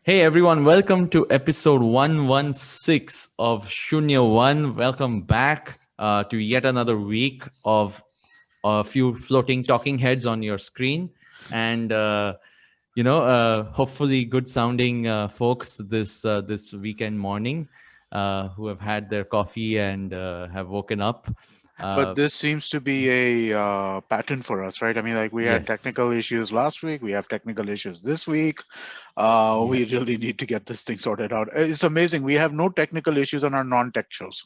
Hey everyone, welcome to episode 116 of Shunya One. Welcome back to yet another week of a few floating talking heads on your screen. And, hopefully good sounding folks this weekend morning who have had their coffee and have woken up. But Uh, this seems to be a pattern for us, right? I mean, like we had yes, technical issues last week, we have technical issues this week. We yes, really need to get this thing sorted out. It's amazing. We have no technical issues on our non-tech shows,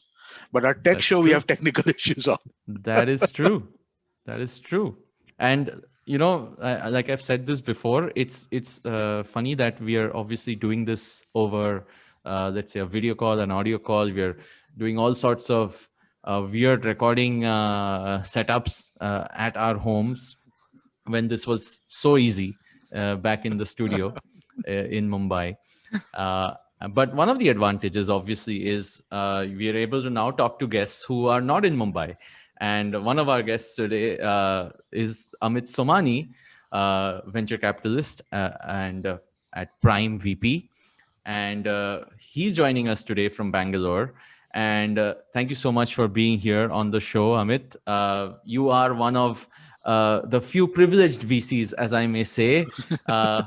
but our tech that's show we true. have technical issues on. That is true. That is true. And like I've said this before, it's funny that we are obviously doing this over, let's say, a video call, an audio call. We are doing all sorts of weird recording setups at our homes when this was so easy back in the studio in Mumbai. Uh, but one of the advantages, obviously, is we are able to now talk to guests who are not in Mumbai. And one of our guests today is Amit Somani, venture capitalist and at Prime VP. And he's joining us today from Bangalore. And thank you so much for being here on the show, Amit. You are one of the few privileged VCs, as I may say,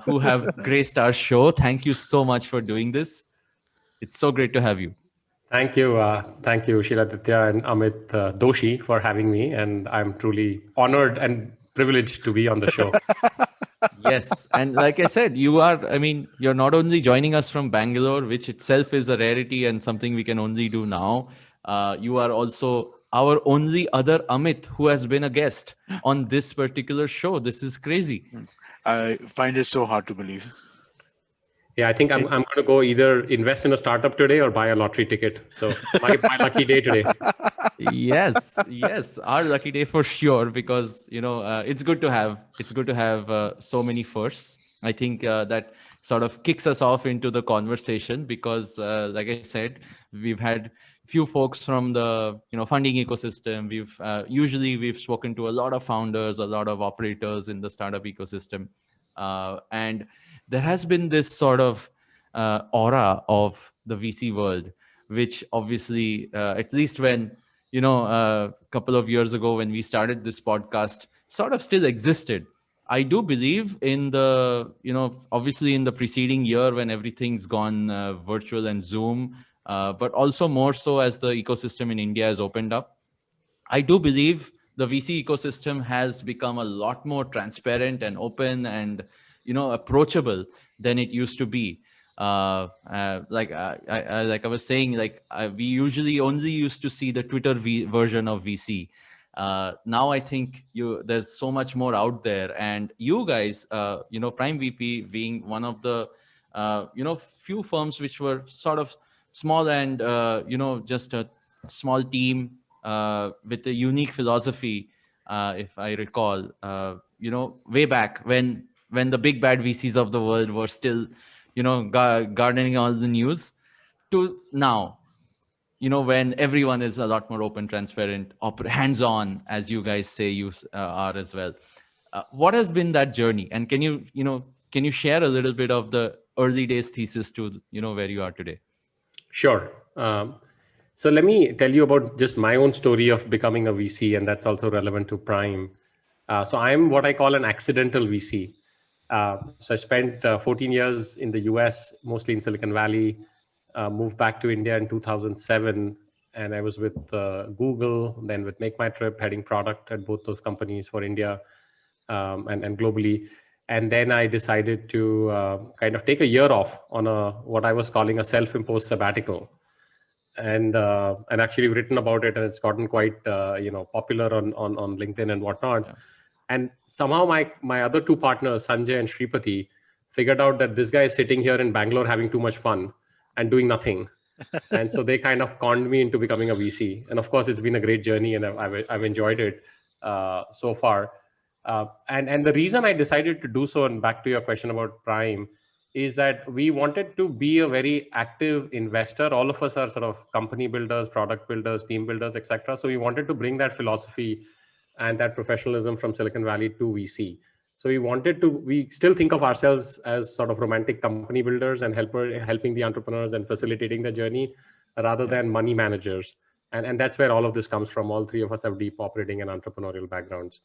who have graced our show. Thank you so much for doing this. It's so great to have you. Thank you, Shiladtiya and Amit Doshi for having me, and I'm truly honored and privileged to be on the show. Yes. And like I said, you're not only joining us from Bangalore, which itself is a rarity and something we can only do now. You are also our only other Amit who has been a guest on this particular show. This is crazy. I find it so hard to believe. Yeah, I think I'm It's going to go either invest in a startup today or buy a lottery ticket. So my lucky day today. yes, our lucky day for sure, because it's good to have so many firsts. I think that sort of kicks us off into the conversation because like I said, we've had few folks from the funding ecosystem. We've spoken to a lot of founders, a lot of operators in the startup ecosystem, and there has been this sort of aura of the VC world, which obviously, at least when a couple of years ago when we started this podcast, sort of still existed. I do believe in obviously in the preceding year when everything's gone virtual and Zoom, but also more so as the ecosystem in India has opened up. I do believe the VC ecosystem has become a lot more transparent and open and approachable than it used to be. Like I was saying, we usually only used to see the Twitter version of VC. Now I think there's so much more out there, and you guys, Prime VP being one of the few firms which were sort of small and just a small team with a unique philosophy, if I recall, way back when the big bad VCs of the world were still, garnering all the news, to now, when everyone is a lot more open, transparent, hands-on, as you guys say you are as well. What has been that journey, and can you share a little bit of the early days thesis to where you are today? Sure. So let me tell you about just my own story of becoming a VC, and that's also relevant to Prime. So I'm what I call an accidental VC. So I spent 14 years in the US, mostly in Silicon Valley, moved back to India in 2007, and I was with Google, then with Make My Trip, heading product at both those companies for India and globally. And then I decided to kind of take a year off on what I was calling a self-imposed sabbatical. And actually written about it, and it's gotten quite popular on LinkedIn and whatnot. Yeah. And somehow my other two partners, Sanjay and Shripati, figured out that this guy is sitting here in Bangalore having too much fun and doing nothing. And so they kind of conned me into becoming a VC. And of course, it's been a great journey, and I've enjoyed it so far. And the reason I decided to do so, and back to your question about Prime, is that we wanted to be a very active investor. All of us are sort of company builders, product builders, team builders, etc. So we wanted to bring that philosophy and that professionalism from Silicon Valley to VC. So we still think of ourselves as sort of romantic company builders and helping the entrepreneurs and facilitating the journey rather than money managers. And that's where all of this comes from. All three of us have deep operating and entrepreneurial backgrounds.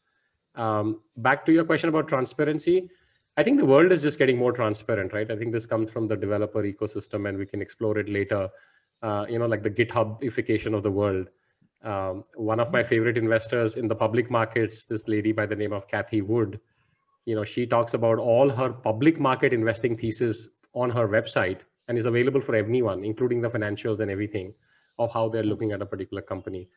Back to your question about transparency, I think the world is just getting more transparent, right? I think this comes from the developer ecosystem, and we can explore it later. Like the GitHubification of the world. One of my favorite investors in the public markets, this lady by the name of Kathy Wood, she talks about all her public market investing thesis on her website and is available for anyone, including the financials and everything of how they're looking at a particular company.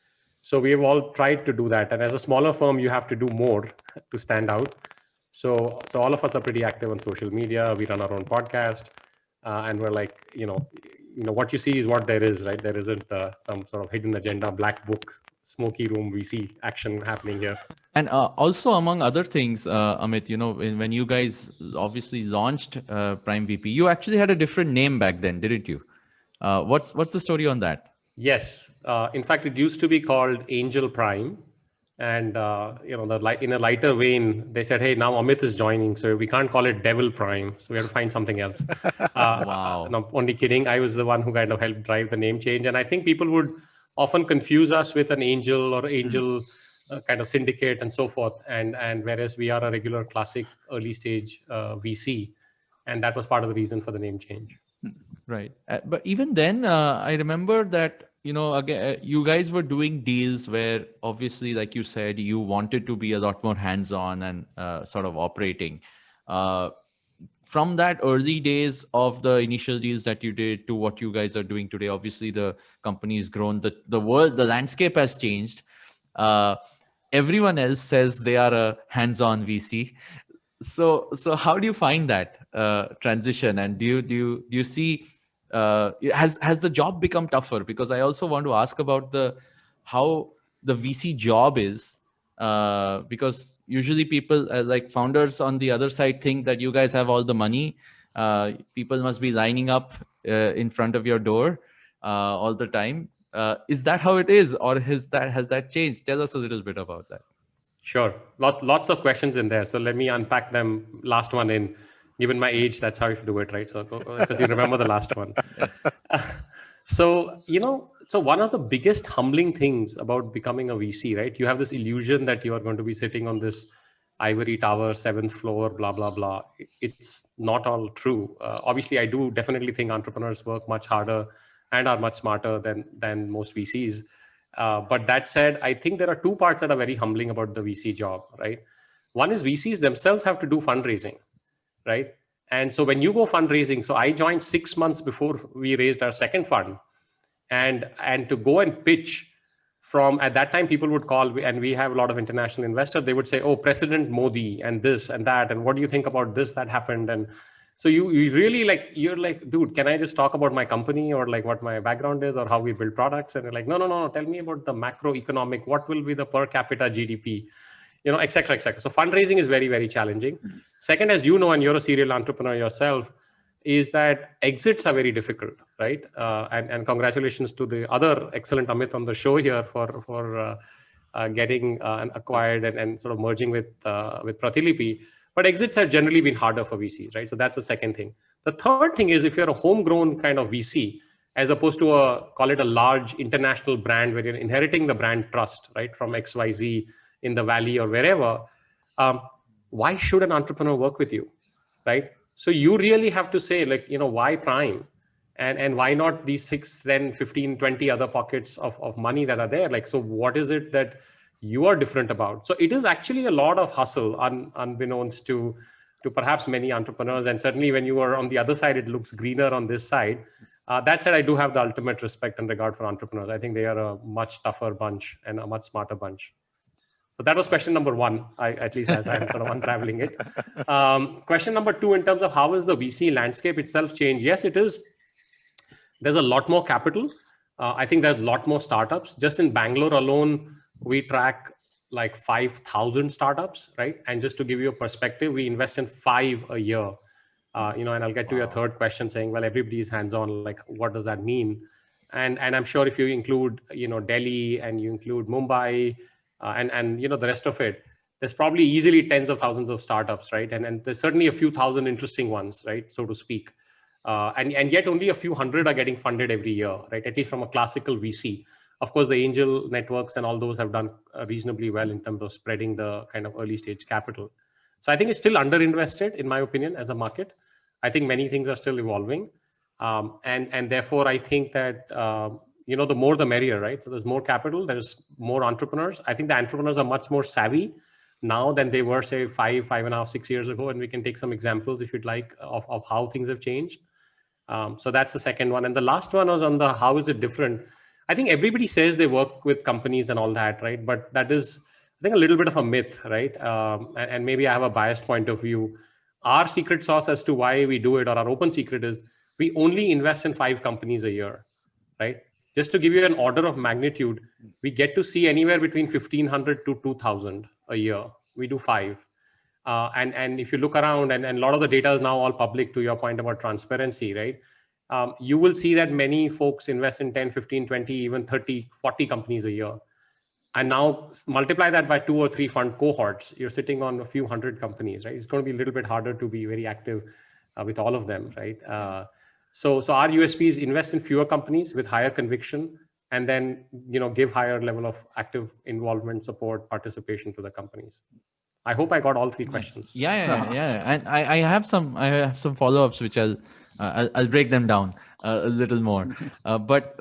So we have all tried to do that. And as a smaller firm, you have to do more to stand out. So all of us are pretty active on social media. We run our own podcast, and we're like, what you see is what there is, right? There isn't some sort of hidden agenda, black book, smoky room VC action happening here. And also, among other things, Amit, when you guys obviously launched Prime VP, you actually had a different name back then, didn't you? What's the story on that? Yes. In fact, it used to be called Angel Prime. And, in a lighter vein, they said, hey, now Amit is joining, so we can't call it Devil Prime. So we have to find something else. Wow. No, only kidding. I was the one who kind of helped drive the name change. And I think people would often confuse us with an angel or angel kind of syndicate and so forth. And whereas we are a regular classic early stage VC. And that was part of the reason for the name change. Right. But even then, I remember that, again, you guys were doing deals where obviously, like you said, you wanted to be a lot more hands-on and sort of operating. From that early days of the initial deals that you did to what you guys are doing today, obviously the company's grown, the world, the landscape has changed. Everyone else says they are a hands-on VC. So how do you find that transition, and do you see has the job become tougher? Because I also want to ask about how the VC job is, because usually people like founders on the other side think that you guys have all the money, people must be lining up in front of your door all the time. Is that how it is, or has that changed? Tell us a little bit about that. Sure. Lots of questions in there. So let me unpack them. Last one in. Given my age, that's how you should do it, right? So because you remember the last one. Yes. So one of the biggest humbling things about becoming a VC, right? You have this illusion that you are going to be sitting on this ivory tower, 7th floor, blah, blah, blah. It's not all true. Obviously, I do definitely think entrepreneurs work much harder and are much smarter than most VCs. But that said, I think there are two parts that are very humbling about the VC job, right? One is VCs themselves have to do fundraising, right? And so when you go fundraising, so I joined 6 months before we raised our second fund, and to go and pitch from, at that time, people would call, and we have a lot of international investors, they would say, oh, President Modi and this and that, and what do you think about this that happened? And so you really you're like, dude, can I just talk about my company or like what my background is or how we build products? And they're like, no, tell me about the macroeconomic, what will be the per capita GDP, et cetera, et cetera. So fundraising is very, very challenging. Second, as you know, and you're a serial entrepreneur yourself, is that exits are very difficult, right? And congratulations to the other excellent Amit on the show here for getting acquired and sort of merging with Pratilipi. But exits have generally been harder for VCs, right? So that's the second thing. The third thing is if you're a homegrown kind of VC, as opposed to call it a large international brand where you're inheriting the brand trust, right, from XYZ in the Valley or wherever, why should an entrepreneur work with you, right? So you really have to say, why Prime? And why not these 6, 10, 15, 20 other pockets of money that are there? So what is it that you are different about? So it is actually a lot of hustle, unbeknownst to perhaps many entrepreneurs. And certainly when you are on the other side, it looks greener on this side. That said, I do have the ultimate respect and regard for entrepreneurs. I think they are a much tougher bunch and a much smarter bunch. So that was question number one, at least as I'm sort of unraveling it. Question number two, in terms of how is the VC landscape itself changed? Yes, it is. There's a lot more capital. I think there's a lot more startups. Just in Bangalore alone, we track like 5,000 startups, right? And just to give you a perspective, we invest in 5 a year. And I'll get to your third question saying, well, everybody is hands-on, like what does that mean? And I'm sure if you include, Delhi and you include Mumbai, and the rest of it, there's probably easily tens of thousands of startups, right? And there's certainly a few thousand interesting ones, right, so to speak. And yet only a few hundred are getting funded every year, right? At least from a classical VC. Of course, the angel networks and all those have done reasonably well in terms of spreading the kind of early stage capital. So I think it's still underinvested, in my opinion, as a market. I think many things are still evolving. And therefore, I think that, the more the merrier, right? So there's more capital, there's more entrepreneurs. I think the entrepreneurs are much more savvy now than they were, say, 5.5, 6 years ago. And we can take some examples, if you'd like, of how things have changed. So that's the second one. And the last one was on the how is it different? I think everybody says they work with companies and all that, right? But that is, I think, a little bit of a myth, right? And maybe I have a biased point of view. Our secret sauce as to why we do it, or our open secret, is we only invest in 5 companies a year, right? Just to give you an order of magnitude, we get to see anywhere between 1,500 to 2,000 a year. We do 5. And if you look around, and a lot of the data is now all public, to your point about transparency, right? You will see that many folks invest in 10, 15, 20, even 30, 40 companies a year. And now multiply that by 2 or 3 fund cohorts, you're sitting on a few hundred companies, right? It's going to be a little bit harder to be very active with all of them, right? So our USP is invest in fewer companies with higher conviction, and then give higher level of active involvement, support, participation to the companies. I hope I got all 3 questions. Yeah. And I have some follow-ups which I'll break them down a little more. But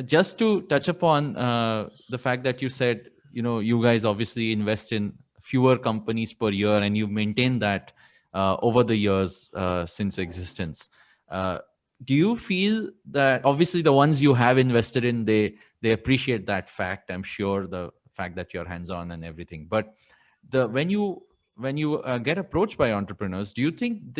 just to touch upon the fact that you said you guys obviously invest in fewer companies per year, and you've maintained that over the years since existence. Do you feel that obviously the ones you have invested in, they appreciate that fact? I'm sure, the fact that you're hands-on and everything, but when you get approached by entrepreneurs, do you think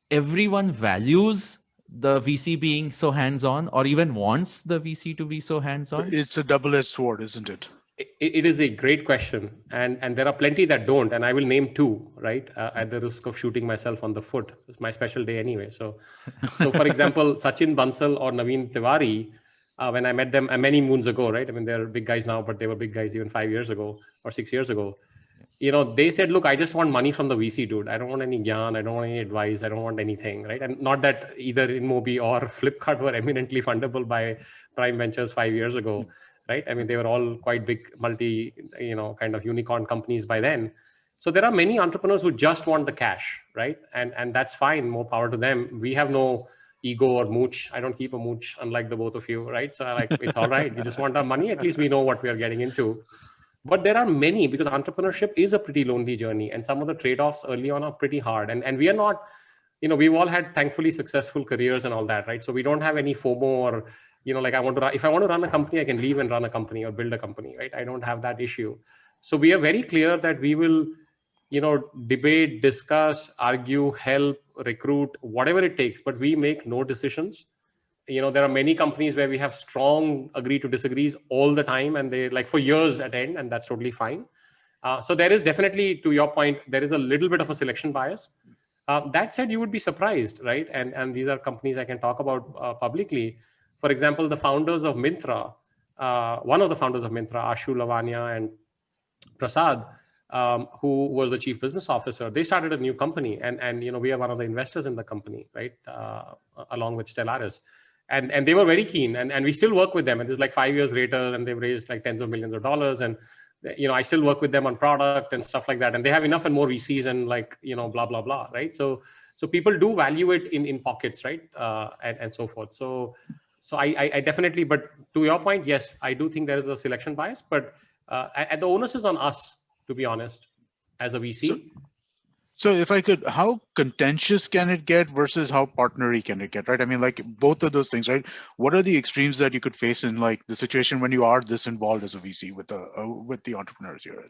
everyone values the VC being so hands-on, or even wants the VC to be so hands-on? It's a double-edged sword, isn't it? It is a great question, and there are plenty that don't, and I will name 2, right? At the risk of shooting myself on the foot. It's my special day anyway. So for example, Sachin Bansal or Naveen Tiwari, when I met them many moons ago, right? I mean, they're big guys now, but they were big guys even 5 years ago or 6 years ago. They said, look, I just want money from the VC, dude. I don't want any gyan. I don't want any advice. I don't want anything, right? And not that either InMobi or Flipkart were eminently fundable by Prime Ventures 5 years ago, right? I mean, they were all quite big, multi, kind of unicorn companies by then. So there are many entrepreneurs who just want the cash, right? And that's fine. More power to them. We have no ego or mooch. I don't keep a mooch, unlike the both of you, right? So it's all right. We just want our money. At least we know what we are getting into. But there are many, because entrepreneurship is a pretty lonely journey, and some of the trade-offs early on are pretty hard. And we are not, we've all had thankfully successful careers and all that, right? So we don't have any FOMO or, like if I want to run a company, I can leave and run a company or build a company, right? I don't have that issue. So we are very clear that we will, debate, discuss, argue, help, recruit, whatever it takes, but we make no decisions. There are many companies where we have strong agree to disagrees all the time, and they for years at end, and that's totally fine. So there is definitely, to your point, there is a little bit of a selection bias. That said, you would be surprised, right? And these are companies I can talk about publicly. For example, the founders of Myntra, one of the founders of Myntra, Ashu Lavanya and Prasad, who was the chief business officer, they started a new company, and we are one of the investors in the company, right? Along with Stellaris. And they were very keen, and we still work with them. And it's 5 years later, and they've raised tens of millions of dollars. And I still work with them on product and stuff like that. And they have enough and more VCs and blah blah blah, right? So people do value it in pockets, right? And so forth. So I definitely. But to your point, yes, I do think there is a selection bias. But the onus is on us, to be honest, as a VC. So if I could, how contentious can it get versus how partnery can it get, right? I mean, both of those things, right? What are the extremes that you could face in the situation when you are this involved as a VC with the entrepreneurs you're in?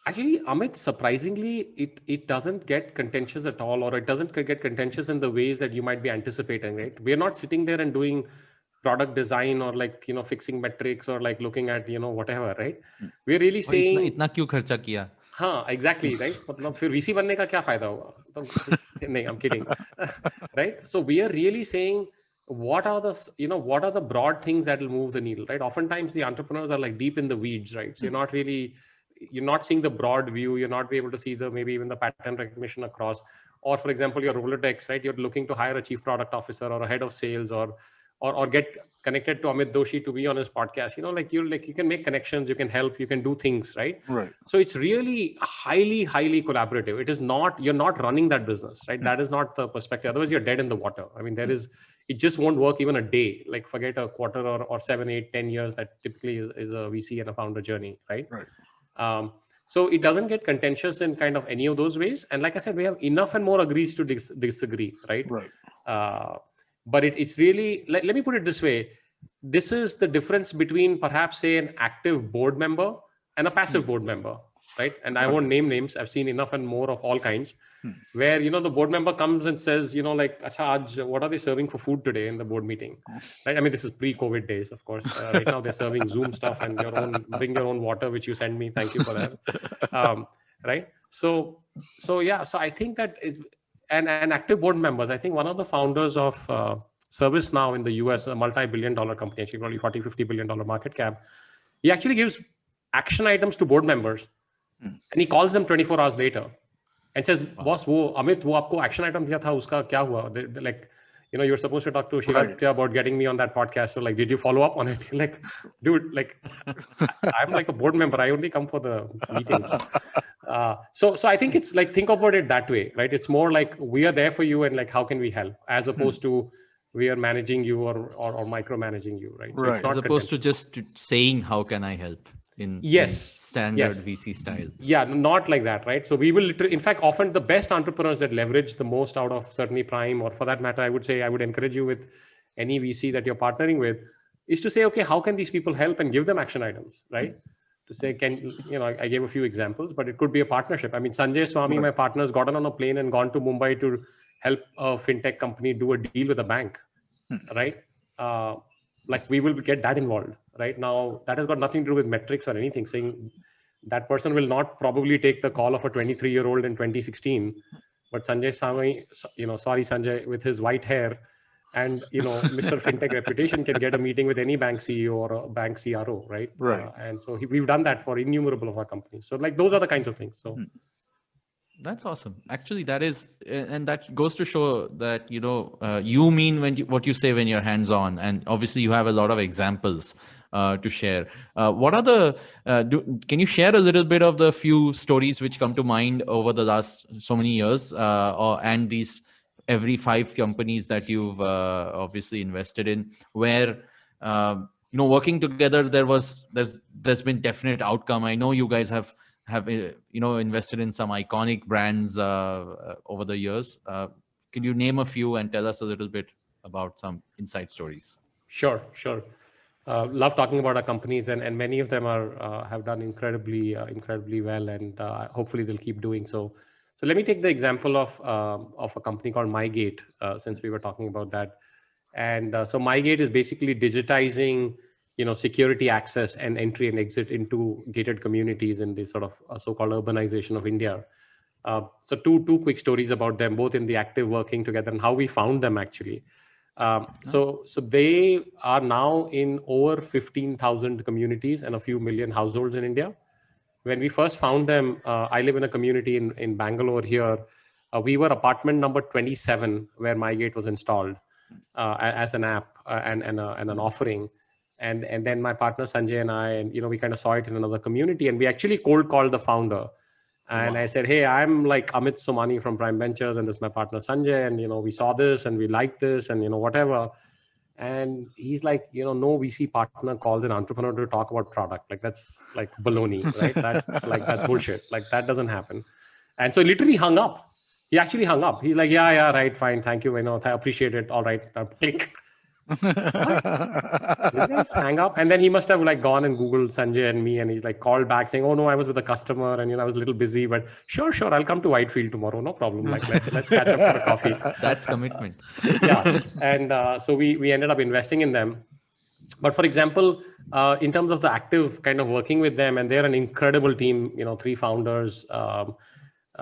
Actually, Amit, surprisingly, it doesn't get contentious at all, or it doesn't get contentious in the ways that you might be anticipating, right? We're not sitting there and doing product design or fixing metrics or looking at whatever, right? We're really saying इतना क्यों खर्चा किया? हाँ, exactly, right? मतलब फिर VC बनने का क्या फायदा होगा? तो नहीं, I'm kidding, right? So we are really saying, what are the broad things that will move the needle, right? Oftentimes the entrepreneurs are deep in the weeds, right? So you're not really, you're not seeing the broad view. You're not be able to see maybe even the pattern recognition across. Or for example, your Rolodex, right? You're looking to hire a chief product officer or a head of sales, or get connected to Amit Doshi to be on his podcast. You can make connections, you can help, you can do things, right? Right. So it's really highly, highly collaborative. It is not, you're not running that business, right? That is not the perspective. Otherwise, you're dead in the water. I mean, it just won't work even a day. Like forget a quarter or 7, 8, 10 years that typically is a VC and a founder journey, right? Right. So it doesn't get contentious in kind of any of those ways. And like I said, we have enough and more agrees to disagree, right? Right. But it's really, let me put it this way. This is the difference between perhaps, say, an active board member and a passive board member, right? And I won't name names. I've seen enough and more of all kinds, where, the board member comes and says, like, Acha, Aaj, what are they serving for food today in the board meeting, right? I mean, this is pre-COVID days, of course. Right now they're serving Zoom stuff and bring your own water, which you send me. Thank you for that. Right? So yeah, so I think that is, and active board members. I think one of the founders of ServiceNow in the US, a multi-billion-dollar company, actually probably $40-50 billion market cap, he actually gives action items to board members, and he calls them 24 hours later and says, "Boss, Amit, aapko action item diya tha, uska kya hua?" Like, you're supposed to talk to Shiladtiya about getting me on that podcast. So like, did you follow up on it? Like, dude, like, I'm like a board member. I only come for the meetings. So I think it's like, think about it that way, right? It's more like we are there for you and like, how can we help, as opposed to we are managing you or micromanaging you, right? So Right. it's not As opposed to just saying, how can I help in standard VC style. Yeah, not like that, right? So we will literally, in fact, often the best entrepreneurs that leverage the most out of certainly Prime, or for that matter, I would encourage you with any VC that you're partnering with, is to say, okay, how can these people help, and give them action items, right? To say, I gave a few examples, but it could be a partnership. I mean, Sanjay Swami, my partner, has gotten on a plane and gone to Mumbai to help a fintech company do a deal with a bank, right? Like, we will get that involved, right? Now, that has got nothing to do with metrics or anything, saying that person will not probably take the call of a 23-year-old in 2016, but Sanjay Swami, sorry, Sanjay, with his white hair and, Mr. Fintech reputation, can get a meeting with any bank CEO or a bank CRO, right? Right. And so we've done that for innumerable of our companies. So like, those are the kinds of things. So that's awesome. Actually, that is, and that goes to show that, you mean what you say when you're hands-on, and obviously you have a lot of examples to share. What are can you share a little bit of the few stories which come to mind over the last so many years, and these every 5 companies that you've obviously invested in, where, working together, there's been definite outcome. I know you guys have invested in some iconic brands over the years. Can you name a few and tell us a little bit about some inside stories? Sure. Love talking about our companies, and many of them have done incredibly well, and hopefully they'll keep doing so. So let me take the example of a company called MyGate, since we were talking about that. And so MyGate is basically digitizing, security access and entry and exit into gated communities in this sort of so-called urbanization of India. So two quick stories about them, both in the active working together and how we found them actually. So they are now in over 15,000 communities and a few million households in India. When we first found them, I live in a community in Bangalore here. We were apartment number 27 where MyGate was installed as an app and an offering. And then my partner Sanjay and I, we kind of saw it in another community, and we actually cold called the founder. And I said, hey, I'm like Amit Somani from Prime Ventures, and this is my partner Sanjay, and we saw this and we like this, and whatever. And he's like, no VC partner calls an entrepreneur to talk about product. Like, that's like baloney, right? That's bullshit. Like, that doesn't happen. And so he literally hung up. He actually hung up. He's like, yeah, right, fine, thank you, I appreciate it. All right, click. Hang up. And then he must have like gone and Googled Sanjay and me, and he's like called back saying, oh no, I was with a customer, and I was a little busy, but sure, I'll come to Whitefield tomorrow, no problem. Like, let's catch up for a coffee. That's commitment. Yeah. And so we ended up investing in them. But for example, in terms of the active kind of working with them, and they're an incredible team, 3 founders.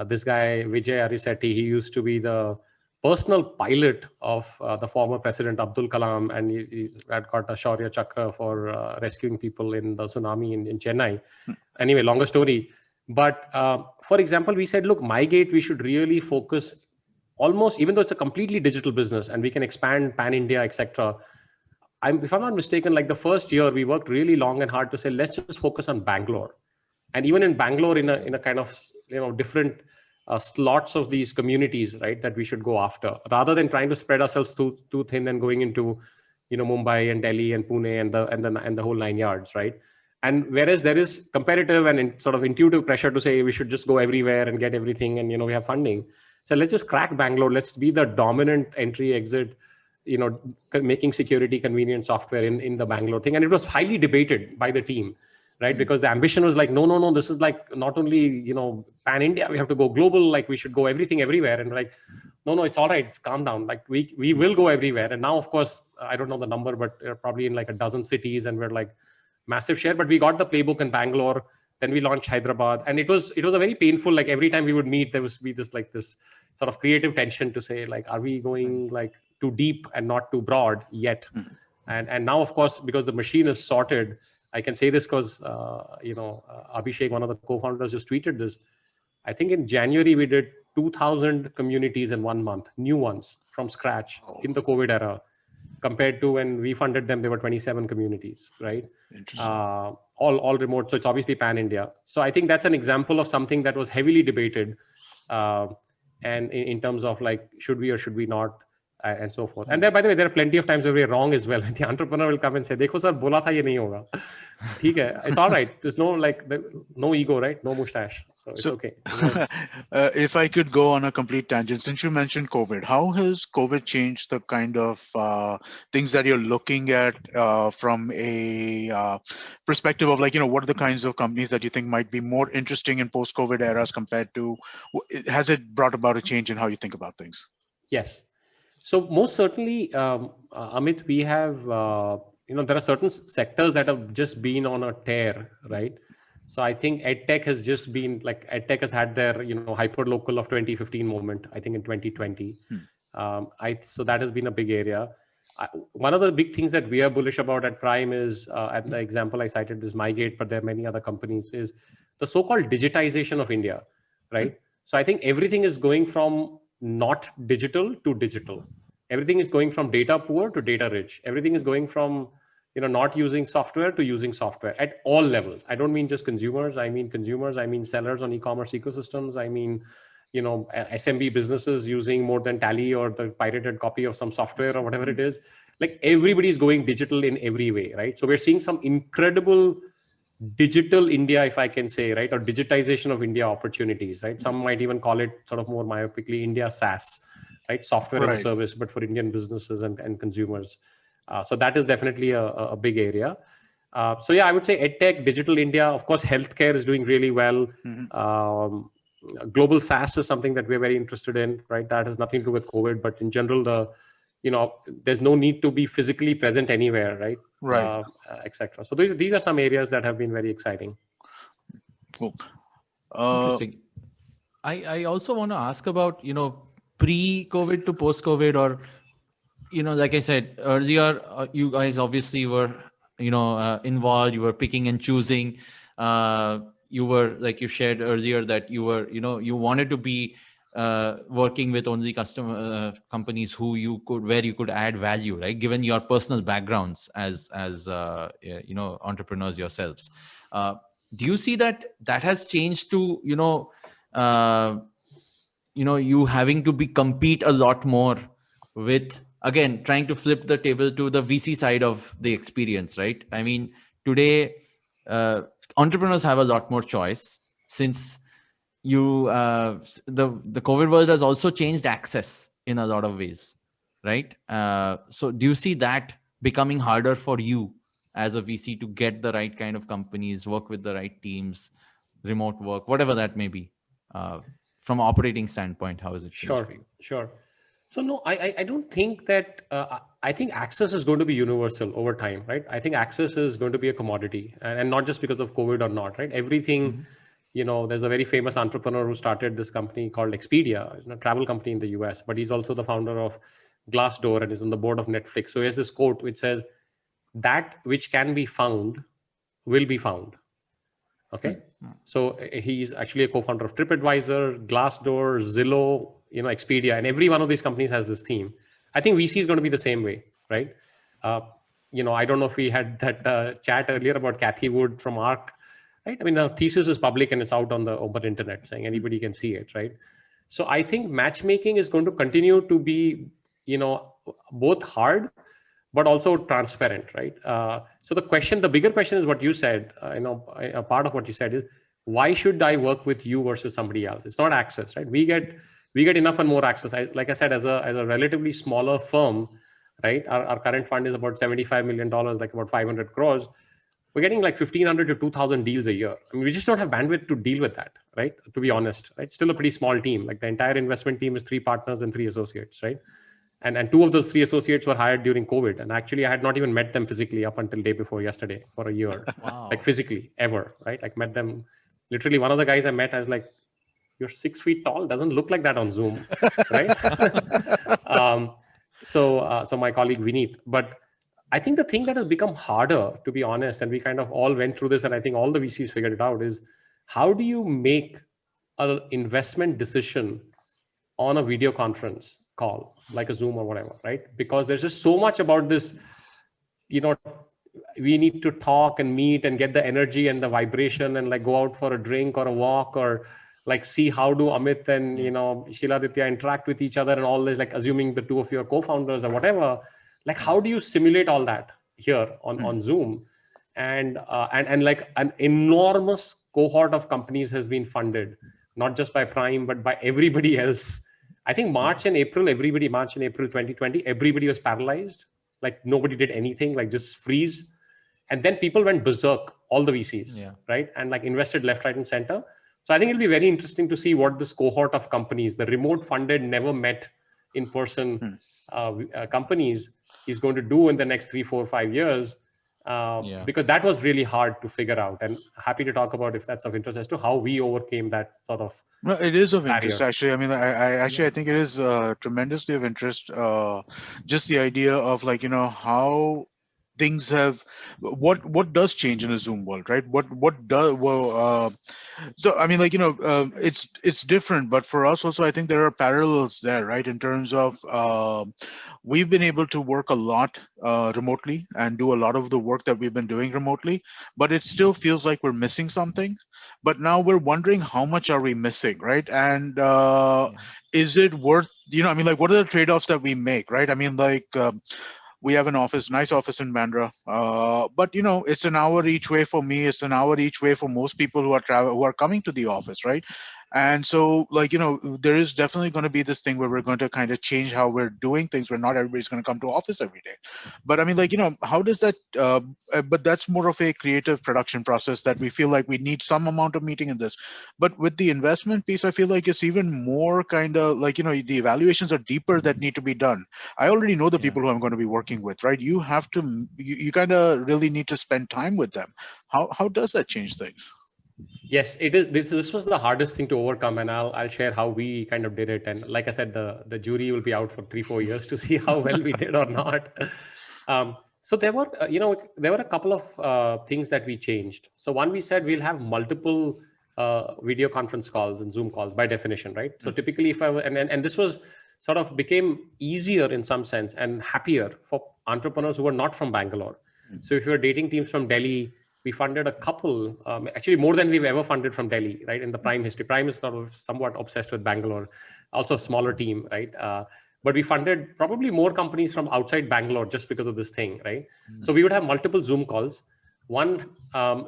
This guy Vijay Arisetti, he used to be the personal pilot of the former President Abdul Kalam, and he had got a Shaurya Chakra for rescuing people in the tsunami in Chennai. Anyway, longer story. But for example, we said, look, MyGate, we should really focus almost, even though it's a completely digital business and we can expand pan India, etc. If I'm not mistaken, like the first year, we worked really long and hard to say, let's just focus on Bangalore. And even in Bangalore, in a kind of different slots of these communities, right, that we should go after, rather than trying to spread ourselves too thin and going into Mumbai and Delhi and Pune and the whole 9 yards, right? And whereas there is competitive and sort of intuitive pressure to say we should just go everywhere and get everything, and we have funding, so let's just crack Bangalore. Let's be the dominant entry exit, making security convenient software in the Bangalore thing. And it was highly debated by the team, right? Because the ambition was like, no, this is like not only pan India, we have to go global, like we should go everything everywhere. And we're like, no, it's all right, it's calm down, like we will go everywhere. And now, of course, I don't know the number, but probably in like a dozen cities, and we're like massive share. But we got the playbook in Bangalore, then we launched Hyderabad, and it was a very painful, like every time we would meet, there was be this sort of creative tension to say, like, are we going like too deep and not too broad yet? And now, of course, because the machine is sorted, I can say this because Abhishek, one of the co-founders, just tweeted this. I think in January we did 2,000 communities in 1 month, new ones from scratch in the COVID era, compared to when we funded them, there were 27 communities, right? All remote. So it's obviously pan India. So I think that's an example of something that was heavily debated, and in terms of like, should we or should we not, and so forth. And there, by the way, there are plenty of times where we're wrong as well. And the entrepreneur will come and say, "Dekho sir, bola tha ye nahi hoga." ठीक है, it's all right. There's no ego, right? No mustache, so it's okay. If I could go on a complete tangent, since you mentioned COVID, how has COVID changed the kind of things that you're looking at from a perspective of like, what are the kinds of companies that you think might be more interesting in post-COVID eras compared to? Has it brought about a change in how you think about things? Yes. So most certainly, Amit, we have, there are certain sectors that have just been on a tear, right? So I think EdTech has just been like, EdTech has had their, hyper local of 2015 moment, I think in 2020. So that has been a big area. One of the big things that we are bullish about at Prime is, and the example I cited is MyGate, but there are many other companies, is the so-called digitization of India, right? So I think everything is going from not digital to digital. Everything is going from data poor to data rich. Everything is going from not using software to using software at all levels. I don't mean just consumers. I mean consumers. I mean sellers on e-commerce ecosystems. I mean SMB businesses using more than Tally or the pirated copy of some software or whatever it is. Like everybody is going digital in every way, right? So we're seeing some incredible digital India, if I can say, right, or digitization of India opportunities, right? Some might even call it sort of more myopically India SaaS, right? Software as a service, but for Indian businesses and consumers. So that is definitely a big area. So yeah, I would say EdTech, digital India, of course, healthcare is doing really well. Global SaaS is something that we're very interested in, right? That has nothing to do with COVID, but in general, there's no need to be physically present anywhere, right? Right. Etc. So these are some areas that have been very exciting. Cool. Interesting. I also want to ask about, pre-COVID to post-COVID, or, like I said earlier, you guys obviously were, involved, you were picking and choosing. You were, like you shared earlier, that you were, you wanted to be working with only customer companies where you could add value, right? Given your personal backgrounds as entrepreneurs yourselves. Do you see that has changed to, you having to compete a lot more with, again, trying to flip the table to the VC side of the experience, right? I mean, today, entrepreneurs have a lot more choice, since the COVID world has also changed access in a lot of ways, right? So do you see that becoming harder for you as a VC to get the right kind of companies, work with the right teams, remote work, whatever that may be? From an operating standpoint, how is it changed for you? Sure. So no, I don't think that, I think access is going to be universal over time, right? I think access is going to be a commodity, and not just because of COVID or not, right? Everything, there's a very famous entrepreneur who started this company called Expedia, a travel company in the US, but he's also the founder of Glassdoor and is on the board of Netflix. So he has this quote which says, that which can be found will be found. Okay. So he's actually a co-founder of TripAdvisor, Glassdoor, Zillow, Expedia, and every one of these companies has this theme. I think VC is going to be the same way, right? I don't know if we had that chat earlier about Kathy Wood from ARC, right? I mean, the thesis is public and it's out on the open internet, saying anybody can see it, right? So I think matchmaking is going to continue to be, both hard, but also transparent, right? So the bigger question is what you said. A part of what you said is, why should I work with you versus somebody else? It's not access, right? We get enough and more access. Like I said, as a relatively smaller firm, right? Our current fund is about $75 million, like about 500 crores. We're getting like 1,500 to 2,000 deals a year. I mean, we just don't have bandwidth to deal with that, right? To be honest, right? Still a pretty small team. Like the entire investment team is 3 partners and 3 associates, right? And 2 of those 3 associates were hired during COVID. And actually, I had not even met them physically up until day before yesterday for a year. Wow. Like physically, ever, right? Like met them. Literally, one of the guys I met, I was like, "You're 6 feet tall. Doesn't look like that on Zoom," right? So my colleague Vineet. But I think the thing that has become harder, to be honest, and we kind of all went through this, and I think all the VCs figured it out, is how do you make an investment decision on a video conference call, like a Zoom or whatever, right? Because there's just so much about this, we need to talk and meet and get the energy and the vibration and like go out for a drink or a walk or like see how do Amit and, Shiladtiya interact with each other and all this, like assuming the 2 of you are co-founders or whatever. Like, how do you simulate all that here on Zoom? And like an enormous cohort of companies has been funded, not just by Prime, but by everybody else. I think March and April 2020, everybody was paralyzed. Like nobody did anything, like just freeze. And then people went berserk, all the VCs, right? And like invested left, right, and center. So I think it'll be very interesting to see what this cohort of companies, the remote funded, never met in person companies, is going to do in the next 3, 4, 5 years. Because that was really hard to figure out, and happy to talk about if that's of interest as to how we overcame that sort of. No, it is of interest, barrier. actually. I mean, I think it is tremendously of interest. Just the idea of like, how things have, what does change in a Zoom world, right? What does, so I mean, like, it's different, but for us also, I think there are parallels there, right? In terms of, we've been able to work a lot remotely and do a lot of the work that we've been doing remotely, but it still feels like we're missing something. But now we're wondering how much are we missing, right? And is it worth, I mean, like, what are the trade-offs that we make, right? I mean, like, we have an nice office in Bandra, but it's an hour each way for me. It's an hour each way for most people who are coming to the office, right? And so, like, there is definitely going to be this thing where we're going to kind of change how we're doing things, where not everybody's going to come to office every day. But I mean, like, how does that, but that's more of a creative production process that we feel like we need some amount of meeting in this. But with the investment piece, I feel like it's even more kind of like, the evaluations are deeper that need to be done. I already know the people who I'm going to be working with, right? You have to, you kind of really need to spend time with them. How does that change things? Yes, it is. This was the hardest thing to overcome, and I'll share how we kind of did it. And like I said, the jury will be out for 3, 4 years to see how well we did or not. So there were a couple of things that we changed. So one, we said we'll have multiple video conference calls and Zoom calls by definition, right? So typically, if I were, and this was sort of became easier in some sense and happier for entrepreneurs who were not from Bangalore. So if you're dating teams from Delhi, we funded a couple, actually more than we've ever funded from Delhi, right? In the Prime history. Prime is sort of somewhat obsessed with Bangalore, also a smaller team, right? But we funded probably more companies from outside Bangalore just because of this thing, right? So we would have multiple Zoom calls. One,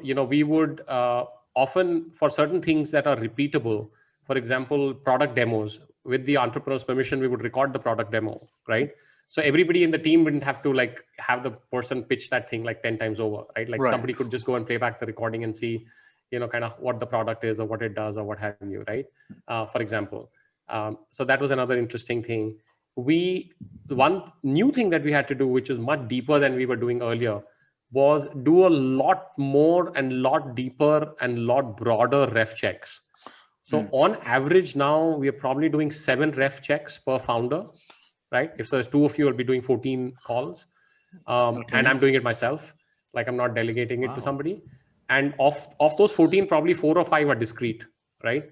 we would often, for certain things that are repeatable, for example, product demos, with the entrepreneur's permission, we would record the product demo, right? So everybody in the team wouldn't have to like have the person pitch that thing like 10 times over, right? Like somebody could just go and play back the recording and see, kind of what the product is or what it does or what have you, right? For example. So that was another interesting thing. One new thing that we had to do, which is much deeper than we were doing earlier, was do a lot more and lot deeper and lot broader ref checks. So on average now, we are probably doing 7 ref checks per founder. Right? If there's 2 of you, I'll be doing 14 calls. And I'm doing it myself. Like I'm not delegating it to somebody. And of those 14, probably 4 or 5 are discrete, right?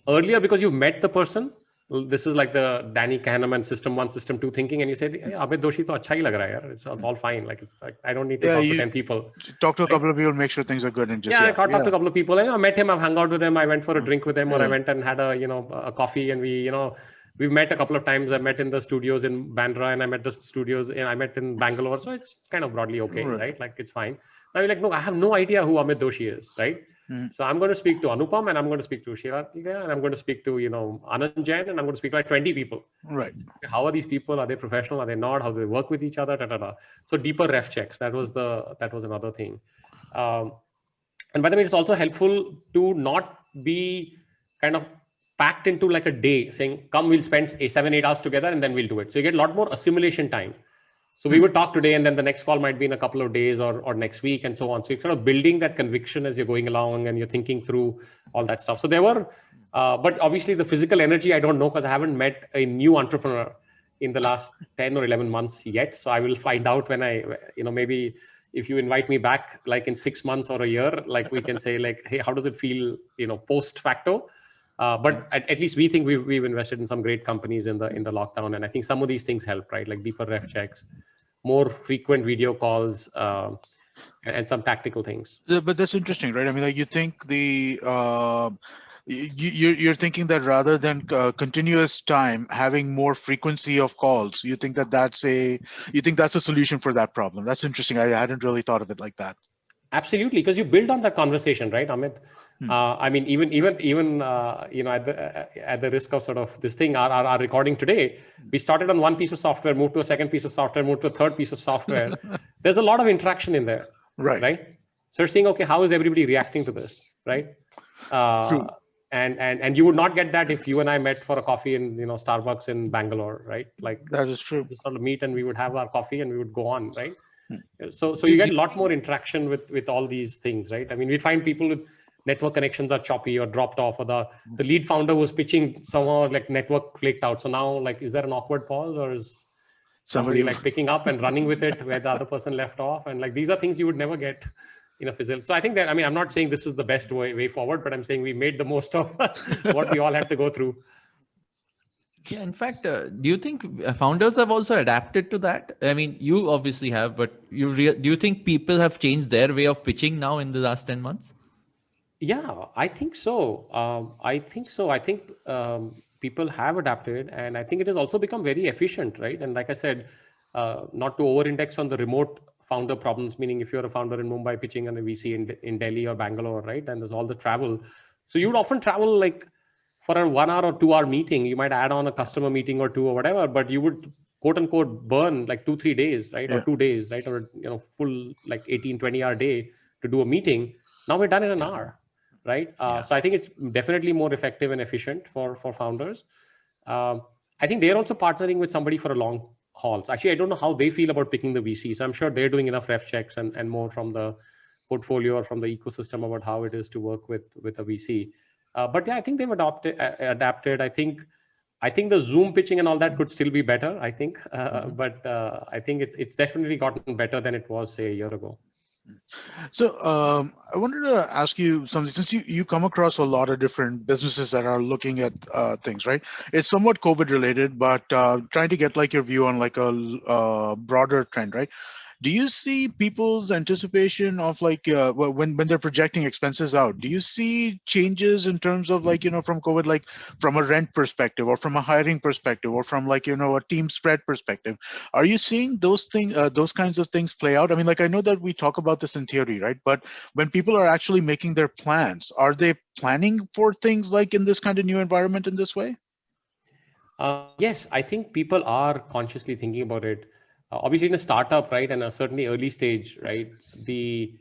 Earlier, because you've met the person, this is like the Danny Kahneman system 1, system 2 thinking, and you said, hey, Amit Doshi to acha hi lag raha hai, yaar. It's all fine. Like, it's like, I don't need to Yeah, talk to you 10 people. talk to a Right? couple of people, make sure things are good, and just Yeah, I talked to a couple of people. I met him. I've hung out with him. I went for a drink with him, or I went and had a coffee, and we've met a couple of times. I met in the studios in Bandra, and I met the studios, and I met in Bangalore. So it's kind of broadly okay, right? Like, it's fine. Now you're like, no, I have no idea who Amit Doshi is, right? So I'm going to speak to Anupam, and I'm going to speak to Shiladtiya, and I'm going to speak to Anand Jain, and I'm going to speak to like 20 people. Right. How are these people? Are they professional? Are they not? How do they work with each other? So deeper ref checks. That was another thing. And by the way, it's also helpful to not be kind of packed into like a day saying, come, we'll spend 7-8 hours together and then we'll do it. So you get a lot more assimilation time. So we would talk today, and then the next call might be in a couple of days or next week, and so on. So you're sort of building that conviction as you're going along, and you're thinking through all that stuff. So there were, but obviously the physical energy, I don't know, because I haven't met a new entrepreneur in the last 10 or 11 months yet. So I will find out when maybe if you invite me back, like in 6 months or a year, like we can say like, hey, how does it feel, post facto? But at least we think we've invested in some great companies in the lockdown, and I think some of these things help, right? Like deeper ref checks, more frequent video calls, and some tactical things. Yeah, but that's interesting, right? I mean, like you think you're thinking that rather than continuous time, having more frequency of calls, you think that's a solution for that problem. That's interesting. I hadn't really thought of it like that. Absolutely, because you build on that conversation, right, Amit? I mean, even at the risk of sort of this thing, our recording today, we started on one piece of software, moved to a second piece of software, moved to a third piece of software. There's a lot of interaction in there, right? So you're seeing, okay, how is everybody reacting to this, right? True. And you would not get that if you and I met for a coffee in Starbucks in Bangalore, right? Like, that is true. Just sort of meet, and we would have our coffee and we would go on, right? So you get a lot more interaction with all these things, right? I mean, we find people with network connections are choppy or dropped off, or the lead founder was pitching somehow like network flaked out. So now, like, is there an awkward pause, or is somebody like picking up and running with it where the other person left off? And like, these are things you would never get in a physical. So I think that, I mean, I'm not saying this is the best way forward, but I'm saying we made the most of what we all had to go through. Yeah, in fact, do you think founders have also adapted to that? I mean, you obviously have, but do you think people have changed their way of pitching now in the last 10 months? Yeah, I think so. I think people have adapted, and I think it has also become very efficient, right? And like I said, not to over-index on the remote founder problems, meaning if you're a founder in Mumbai pitching on a VC in Delhi or Bangalore, right? And there's all the travel. So you would often travel like for a 1 hour or 2 hour meeting. You might add on a customer meeting or two or whatever, but you would quote unquote burn like 2-3 days, right? Or 2 days, right? Or full like 18-20 hour day to do a meeting. Now we're done in an hour, right? So I think it's definitely more effective and efficient for founders. I think they're also partnering with somebody for a long haul. So actually, I don't know how they feel about picking the VC. So I'm sure they're doing enough ref checks and more from the portfolio or from the ecosystem about how it is to work with a VC. But yeah, I think they've adapted. I think the Zoom pitching and all that could still be better, I think. But I think it's definitely gotten better than it was, say, a year ago. So I wanted to ask you something, since you come across a lot of different businesses that are looking at things, right? It's somewhat COVID related, but trying to get like your view on like a broader trend, right? Do you see people's anticipation of like when they're projecting expenses out? Do you see changes in terms of like from COVID, like from a rent perspective, or from a hiring perspective, or from like a team spread perspective? Are you seeing those things, those kinds of things play out? I mean, like I know that we talk about this in theory, right? But when people are actually making their plans, are they planning for things like in this kind of new environment in this way? Yes, I think people are consciously thinking about it. Obviously, in a startup, right, and certainly early stage, right, the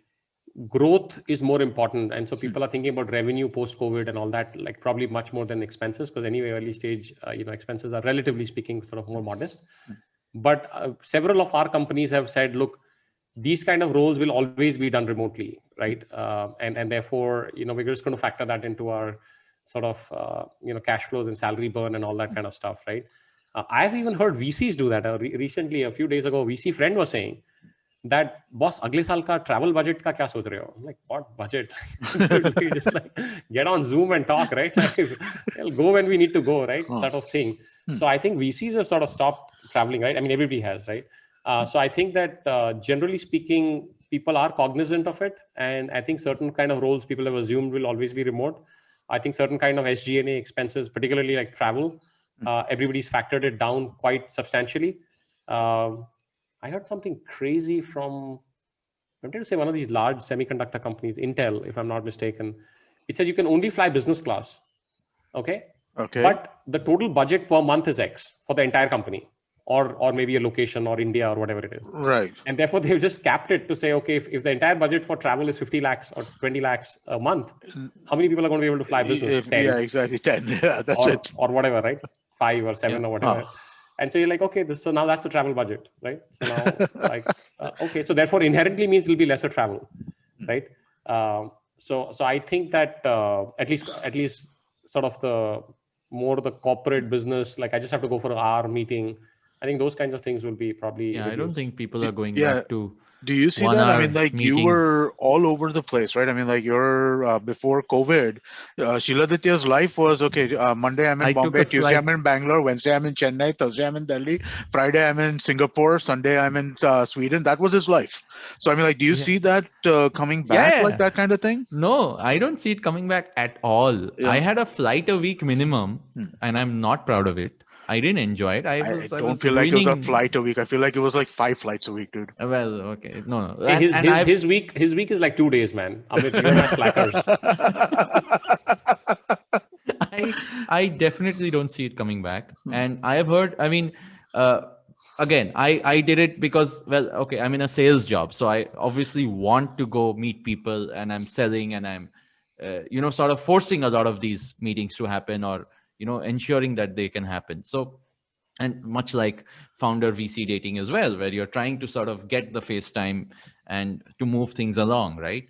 growth is more important, and so people are thinking about revenue post COVID and all that, like probably much more than expenses, because anyway, early stage, expenses are relatively speaking sort of more modest. But several of our companies have said, look, these kind of roles will always be done remotely, right, and therefore, we're just going to factor that into our sort of cash flows and salary burn and all that kind of stuff, right? I've even heard VCs do that. Recently, a few days ago, VC friend was saying, that boss अगले साल का travel budget का क्या सोच रहे हो? I'm like, what budget? Dude, we just like get on Zoom and talk, right? Like, we'll go when we need to go, right? Oh. Sort of thing. So I think VCs have sort of stopped traveling, right? I mean, everybody has, right? So I think that generally speaking, people are cognizant of it, and I think certain kind of roles people have assumed will always be remote. I think certain kind of SG&A expenses, particularly like travel, everybody's factored it down quite substantially. I heard something crazy from, I'm trying to say, one of these large semiconductor companies, Intel, if I'm not mistaken. It says you can only fly business class. Okay. Okay. But the total budget per month is X for the entire company, or maybe a location or India or whatever it is. Right. And therefore they've just capped it to say, okay, if the entire budget for travel is 50 lakhs or 20 lakhs a month, how many people are going to be able to fly business? 10. Yeah, exactly. 10. Yeah, that's it. Or whatever, right? 5 or 7 or whatever. Oh. And so you're like, okay, so now that's the travel budget, right? So now, like, okay, so therefore inherently means it'll be lesser travel, right? So I think that at least sort of the corporate business, like I just have to go for an hour meeting. I think those kinds of things will be probably. Yeah, I don't reduced. think people are going back to. Do you see 1 that? I hour mean, like you meetings. were all over the place, right? I mean, like you're before COVID, Shiladtiya's life was okay. Monday I'm in I took Bombay, a Tuesday flight. I'm in Bangalore, Wednesday I'm in Chennai, Thursday I'm in Delhi, Friday I'm in Singapore, Sunday I'm in Sweden. That was his life. So I mean, like, do you Yeah. see that coming back, Yeah. like that kind of thing? No, I don't see it coming back at all. Yeah. I had a flight a week minimum, and I'm not proud of it. I didn't enjoy it. I don't feel like it was a flight a week. I feel like it was like 5 flights a week, dude. Well, okay, no. Hey, his week is like 2 days, man. Amit, you and I slackers. I definitely don't see it coming back. And I have heard, I mean, again, I did it because, well, okay, I'm in a sales job. So I obviously want to go meet people, and I'm selling, and I'm, sort of forcing a lot of these meetings to happen, or, ensuring that they can happen. So, and much like founder VC dating as well, where you're trying to sort of get the FaceTime and to move things along, right?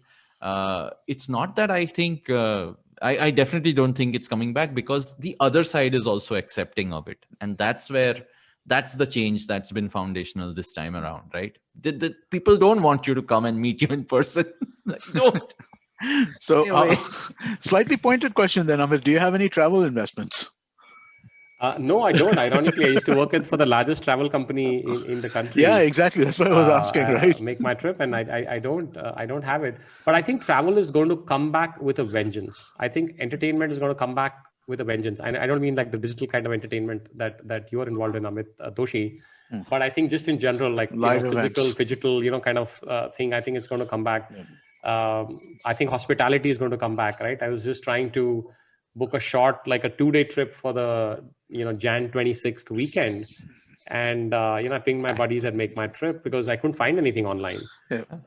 It's not that I think, I definitely don't think it's coming back, because the other side is also accepting of it. And that's the change that's been foundational this time around, right? The people don't want you to come and meet you in person. Like, don't. So, Anyway. slightly pointed question then, Amit. Do you have any travel investments? No, I don't. Ironically, I used to work for the largest travel company in the country. Yeah, exactly. That's what I was asking, right? Make my trip, and I don't have it. But I think travel is going to come back with a vengeance. I think entertainment is going to come back with a vengeance. And I don't mean like the digital kind of entertainment that you are involved in, Amit Doshi. But I think just in general, like physical, phygital, kind of thing. I think it's going to come back. I think hospitality is going to come back, right? I was just trying to book a short, like a 2-day trip for the Jan 26th weekend, and I pinged my buddies and make my trip because I couldn't find anything online.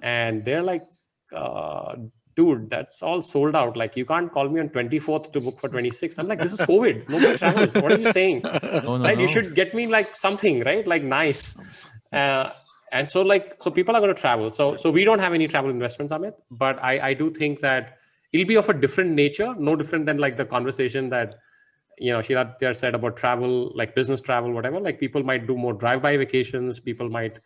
And they're like, dude, that's all sold out. Like, you can't call me on 24th to book for 26th. I'm like, this is COVID. Nobody travels. What are you saying? Right? You should get me like something, right? Like nice. And so people are going to travel. So we don't have any travel investments, Amit, but I do think that it'll be of a different nature, no different than like the conversation that, Shiladtiya said about travel, like business travel, whatever. Like, people might do more drive-by vacations. People might,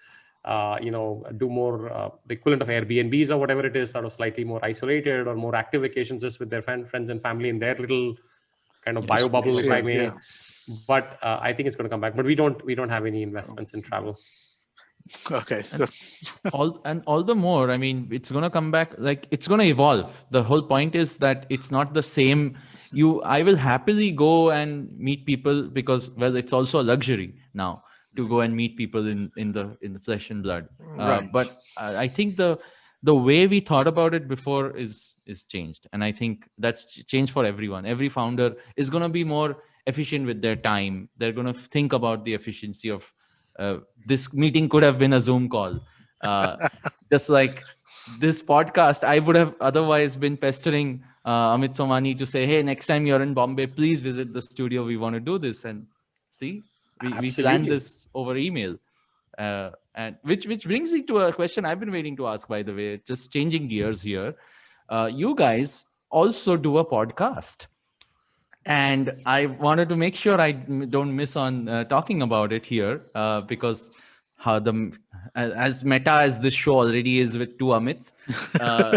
do more the equivalent of Airbnbs or whatever it is, sort of slightly more isolated or more active vacations just with their friends and family in their little kind of bio bubble, if I may. Yeah. But I think it's going to come back. But we don't have any investments in travel. Okay. all the more, I mean, it's going to come back, like it's going to evolve. The whole point is that it's not the same. I will happily go and meet people because, well, it's also a luxury now to go and meet people in the flesh and blood. Right. But I think the way we thought about it before is changed. And I think that's changed for everyone. Every founder is going to be more efficient with their time. They're going to think about the efficiency of this meeting could have been a Zoom call. Just like this podcast, I would have otherwise been pestering Amit Somani to say, hey, next time you're in Bombay, please visit the studio. We want to do this. And see, we planned this over email. And which brings me to a question I've been waiting to ask, by the way, just changing gears here. You guys also do a podcast. And I wanted to make sure I don't miss on talking about it here, because how as meta as this show already is with two Amits, uh,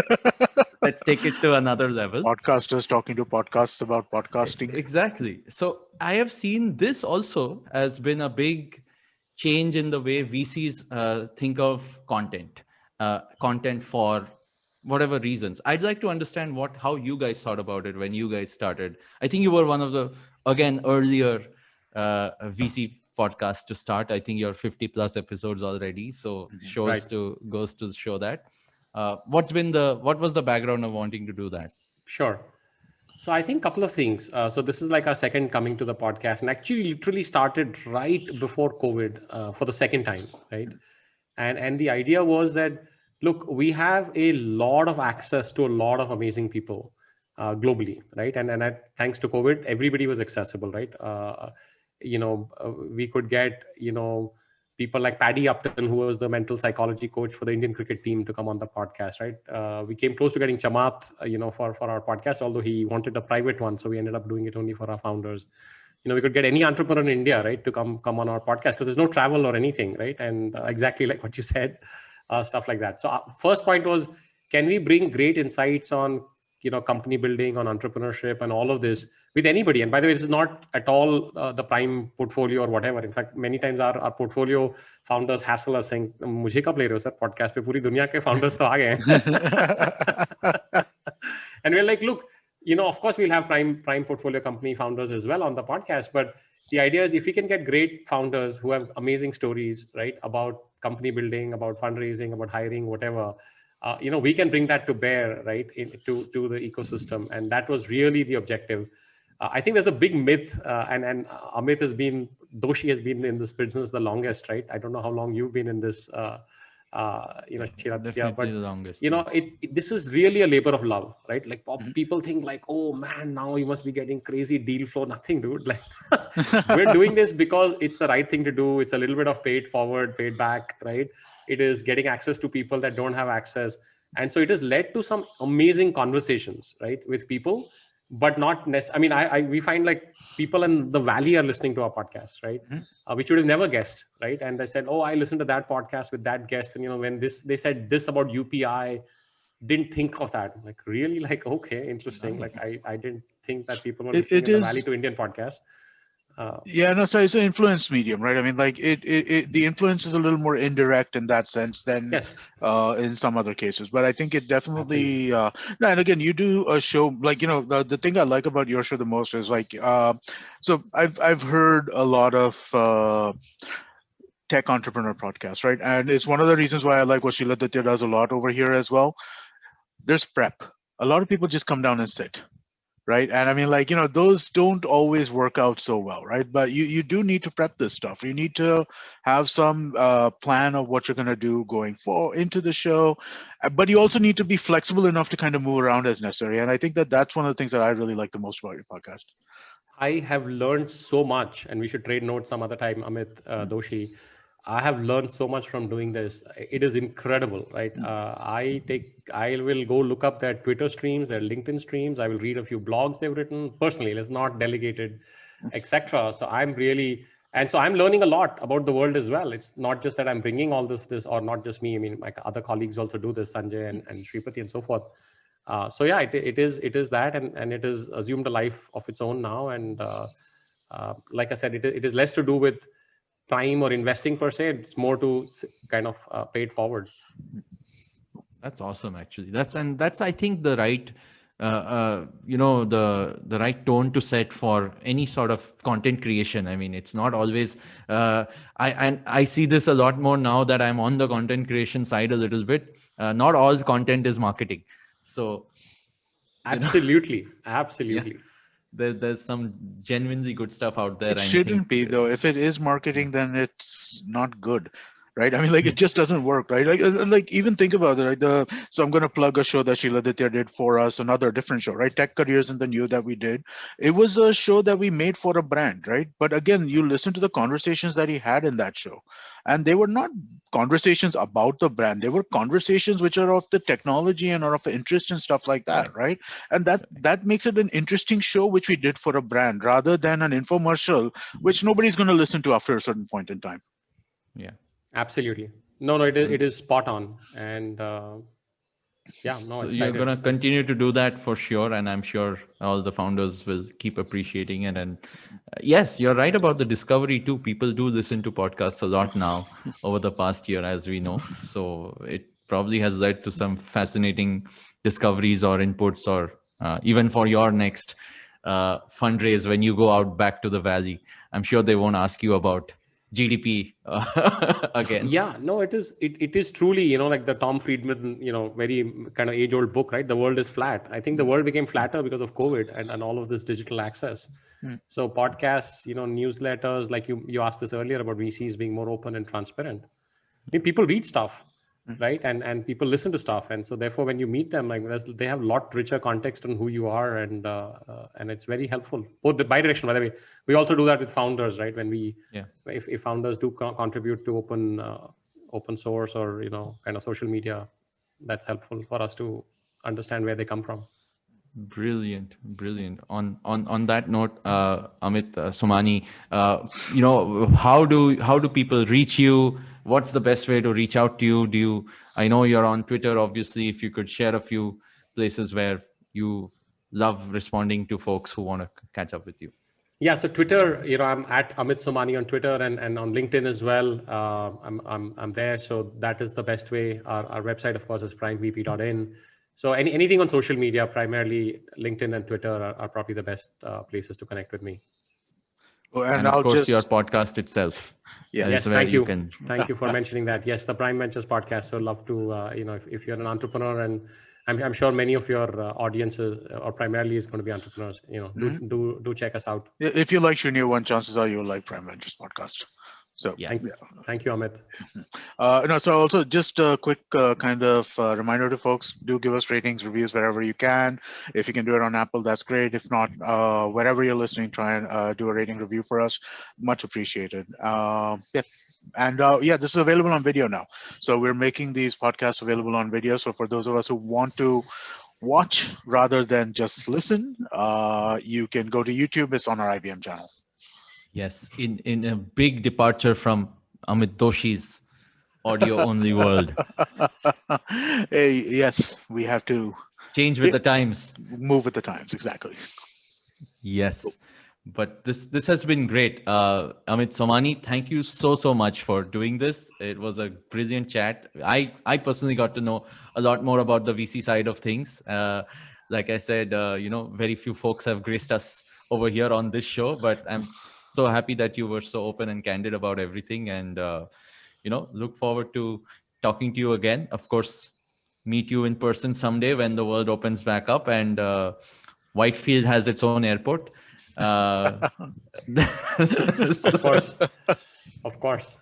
let's take it to another level. Podcasters talking to podcasts about podcasting. Exactly. So I have seen this also has been a big change in the way VCs think of content for whatever reasons. I'd like to understand how you guys thought about it when you guys started. I think you were one of the again earlier VC podcasts to start. I think you're 50 plus episodes already, so Right. goes to show that. What was the background of wanting to do that? Sure. So I think a couple of things. So this is like our second coming to the podcast, and actually literally started right before COVID for the second time, right? And the idea was that, look, we have a lot of access to a lot of amazing people globally, right? And thanks to COVID, everybody was accessible, right? We could get people like Paddy Upton, who was the mental psychology coach for the Indian cricket team, to come on the podcast, right? We came close to getting Chamath, for our podcast, although he wanted a private one, so we ended up doing it only for our founders. We could get any entrepreneur in India, right, to come on our podcast, because there's no travel or anything, right? And exactly like what you said, stuff like that. So our first point was, can we bring great insights on company building, on entrepreneurship, and all of this with anybody? And by the way, this is not at all the prime portfolio or whatever. In fact, many times our portfolio founders hassle us saying, "Mujhe kab le rahe ho sir podcast pe? Puri duniya ke founders to aa gaye hain." And we're like, look, of course we'll have prime portfolio company founders as well on the podcast, but the idea is, if we can get great founders who have amazing stories, right, about company building, about fundraising, about hiring, whatever, we can bring that to bear, right, to the ecosystem. And that was really the objective. I think there's a big myth, and Amit Doshi has been in this business the longest, right? I don't know how long you've been in this, Shiladtiya, but Definitely the longest. Yes. this is really a labor of love, right? Like people think like, oh man, now you must be getting crazy deal flow. Nothing, dude. Like we're doing this because it's the right thing to do. It's a little bit of paid forward, paid back, right? It is getting access to people that don't have access. And so it has led to some amazing conversations, right, with people, but not necessarily. I mean, we find like people in the valley are listening to our podcast, right? Which would have never guessed, right? And they said, oh, I listened to that podcast with that guest, and when they said this about UPI, didn't think of that. Like, really? Like, okay, interesting. Nice. Like I didn't think that people were It, listening it in the valley is. to Indian podcasts. Yeah, no, so it's an influence medium, right? I mean, like the influence is a little more indirect in that sense than Yes. in some other cases. But I think it definitely, Absolutely. no, and again, you do a show like, the thing I like about your show the most is like, so I've heard a lot of tech entrepreneur podcasts, right? And it's one of the reasons why I like what Shiladtiya does a lot over here as well. There's prep. A lot of people just come down and sit, right? And I mean, like, those don't always work out so well, right? But you do need to prep this stuff. You need to have some plan of what you're going to do going forward into the show, but you also need to be flexible enough to kind of move around as necessary. And I think that that's one of the things that I really like the most about your podcast. I have learned so much, and we should trade notes some other time, Amit Doshi. I have learned so much from doing this. It is incredible, right? I will go look up their Twitter streams, their LinkedIn streams. I will read a few blogs they've written personally. It's not delegated, etc. So I'm learning a lot about the world as well. It's not just that I'm bringing all this, or not just me. I mean, my other colleagues also do this, Sanjay and Shripati and so forth. So yeah, it is that, and it has assumed a life of its own now. And like I said, it is less to do with time or investing per se. It's more to kind of pay it forward. That's awesome, actually. That's I think the right, the right tone to set for any sort of content creation. I mean, it's not always. I see this a lot more now that I'm on the content creation side a little bit. Not all content is marketing, so absolutely. Yeah, there's some genuinely good stuff out there. It shouldn't be, though. If it is marketing, then it's not good, right? I mean, like, it just doesn't work, right? Like even think about it, right? So I'm going to plug a show that Shiladtiya did for us, another different show, right? Tech Careers in the New that we did. It was a show that we made for a brand, right? But again, you listen to the conversations that he had in that show, and they were not conversations about the brand. They were conversations which are of the technology and are of interest and stuff like that, right? And that makes it an interesting show which we did for a brand rather than an infomercial which nobody's going to listen to after a certain point in time. Yeah. Absolutely. No, it is spot on. And yeah, no, So you're excited. gonna continue to do that for sure, and I'm sure all the founders will keep appreciating it. And yes, you're right about the discovery too. People do listen to podcasts a lot now over the past year, as we know. So it probably has led to some fascinating discoveries or inputs, or even for your next fundraise when you go out back to the valley. I'm sure they won't ask you about GDP again. Yeah, no, it is truly, like the Tom Friedman, very kind of age old book, right? The world is flat. I think the world became flatter because of COVID and all of this digital access. So podcasts, newsletters, like you asked this earlier about VCs being more open and transparent. I mean, people read stuff, right? And people listen to stuff, and so therefore when you meet them, like they have a lot richer context on who you are, and it's very helpful, both the bi-directional. By the way, we also do that with founders, right? When we Yeah. if founders do contribute to open source or kind of social media, that's helpful for us to understand where they come from. Brilliant, brilliant. On that note, Amit Somani, how do people reach you? What's the best way to reach out to you? I know you're on Twitter, obviously. If you could share a few places where you love responding to folks who want to catch up with you. Yeah, so Twitter, I'm at Amit Somani on Twitter and on LinkedIn as well. I'm there, so that is the best way. Our website, of course, is primevp.in. So anything on social media, primarily LinkedIn and Twitter, are probably the best places to connect with me. And of I'll course, your just podcast itself. Yeah. That is Yes, where thank you you. can. Thank you for mentioning that. Yes, the Prime Ventures podcast. So love to, if you're an entrepreneur, and I'm sure many of your audiences or primarily is going to be entrepreneurs. Do check us out. if you like Shunya One, chances are you'll like Prime Ventures podcast. So Yes. Thank you, Amit. no, so also just a quick kind of reminder to folks: do give us ratings, reviews wherever you can. If you can do it on Apple, that's great. If not, wherever you're listening, try and do a rating review for us. Much appreciated. Yeah. And this is available on video now. So we're making these podcasts available on video. So for those of us who want to watch rather than just listen, you can go to YouTube. It's on our IBM channel. Yes. In a big departure from Amit Doshi's audio only world. Hey, yes, we have to Change with the times. move with the times. Exactly. Yes, but this has been great. Amit Somani, thank you so much for doing this. It was a brilliant chat. I personally got to know a lot more about the VC side of things. Like I said, very few folks have graced us over here on this show, but I'm so happy that you were so open and candid about everything. And look forward to talking to you again. Of course, meet you in person someday when the world opens back up and Whitefield has its own airport. Of course, of course.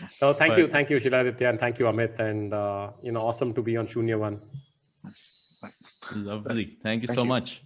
So thank you, Shiladtiya, and thank you, Amit, and awesome to be on Shunya One. Lovely. Thank you so much.